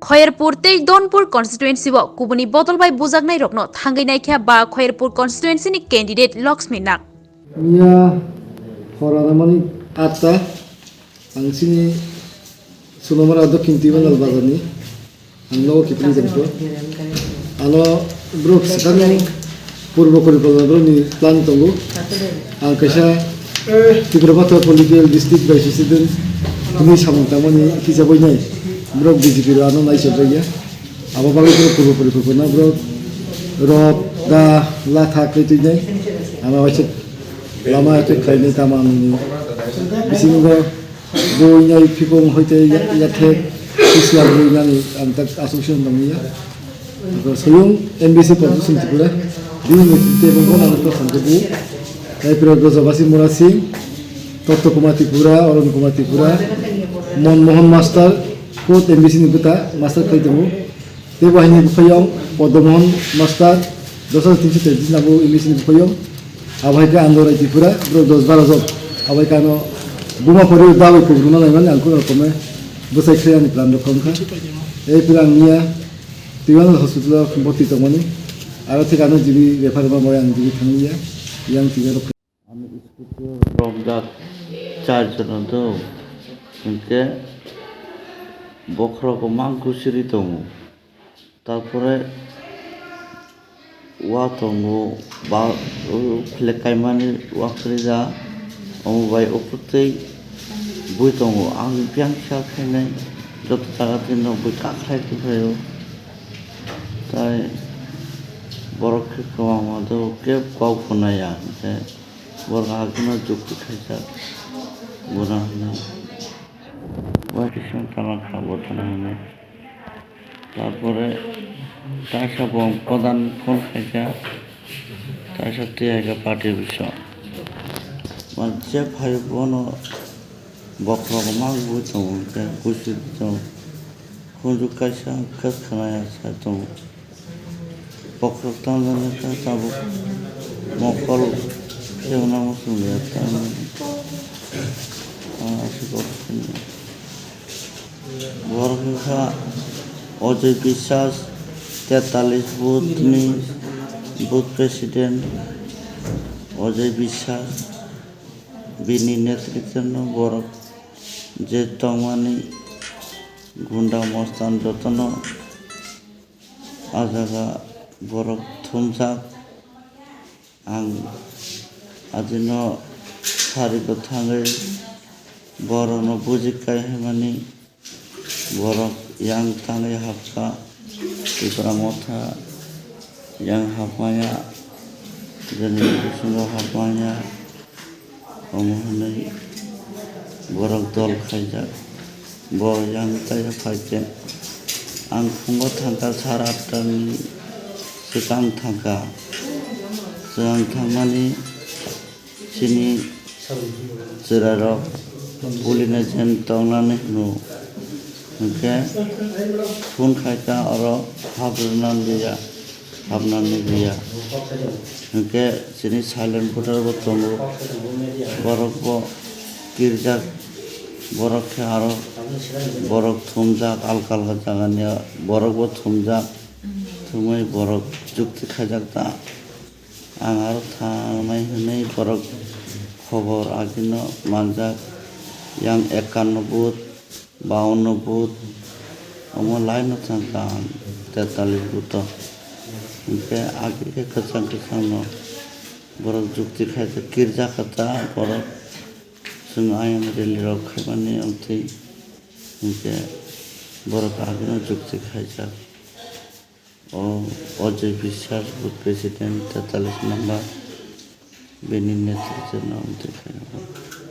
खयरपुर तेज दनपुर constituency कुबुनी बदलबाय बुजागनाय रकनो थांगै नायख्या बा खयरपुर constituency नि candidate Lakshmi नाग मिया फरानामानि आत्ता आंसिनि सुनमरा दक्षिण तिबंगाल बाजारनि आंनाव किपनि जंतो आनो ब्रक सकानि पूर्व परिकल्पनानि प्लान दंगो आं कैसा तिग्रमाथा पलिटिकल डिस्ट्रिक्ट भाइस प्रेसिडेंट तुमि सामंतामनि हिसाबैनाय ब्रक बीजेपी रानो नायसोबजाया आबा बागै पूर्व परिकल्पना ब्रक रब दा लाथा कैतैनाय आमा vice lama itu kaini taman bisingo boynya pipong hoite ya the Islam boynya ni antak asosiasi namanya sebelum NBC production juga di te bongo na to santebu kai pro zabasi murasi toto kumati pura orang kumati pura Mohan master kot NBC ni buta master kai temu te bahini bukayong podomon master dosa tinci te nabu NBC ni bukayong abai ka andor ai pura bro 10-12 job abai ka no buma pori dawi ko bruna na man alko kome busai khriya ni plan rokom ka ei plan nia tiwan hospital boti to mani aro thikano jibi refer ba moy ang jibi thangya yang tigaro আমি school Ramzan 4 জন তো ইনকে বখরকো মাংকুসিরি দङ তারপরে wa tongo ba flekai wakri da bai oputei bui tongo ang piang sha khenai jot taga tin bui ka khai ti phayo tai borok ko amado ke kau phunaya te borga guna jukti khaisa bora na wa kishon kama ka botana ne তারপরে তাসা প্রধান কোন খাইকা তাসা টিয়াকা পার্টির বিষয় মানে যে ভাই বোন বক্রক মাগ বুঝতাম বুঝতাম খুঁজু কাইসা কাজ খানায় আছে তো বক্রক টানজানে যাব মকল সেওনা মসুলে আসি করছেন বড় খা অজয় বিশ্বাস 43 বুথ নি বুথ প্রেসিডেন্ট অজয় বিশ্বাস বিনি নেতৃত্বে বড় যে তমানি গুন্ডা মস্তান যতন আজাগা বড় থুমসাক আং আজিন সারিক থাঙে বড় ন বুজিকাই হেমানি বড় yang tangai hapka ibramotha yang hapanya jani sungo hapanya omohonai borok dol khaijak bo yang taya phaite ang phungo thangka saratani sikang thangka jang thangmani sini jerarok bulina jen tonglane no oke phun khaita aro habnan dia oke sini silent voter bo tongo borok bo kirjak borok khe aro borok thumjak alkal jagani borok bo thumjak thumai borok jukti khaijak ta ang aro thanai hunai borok khobor agino manjak yang 51 buth 52 booth আমার line থাকা 43 booth ইনকে আগে কচ্চাং কচ্চাং বড় যুক্তি খাইতে কিরজা খাতা বড় जों ion रेली रक खाइमानि ओंथि इनके बड़ आगे যুক্তি खाइजा अजय বিশ্বাস बुथ प्रेसिडेंट 43 नम्बर बेनि नेतृत्व ओंथि खाइजा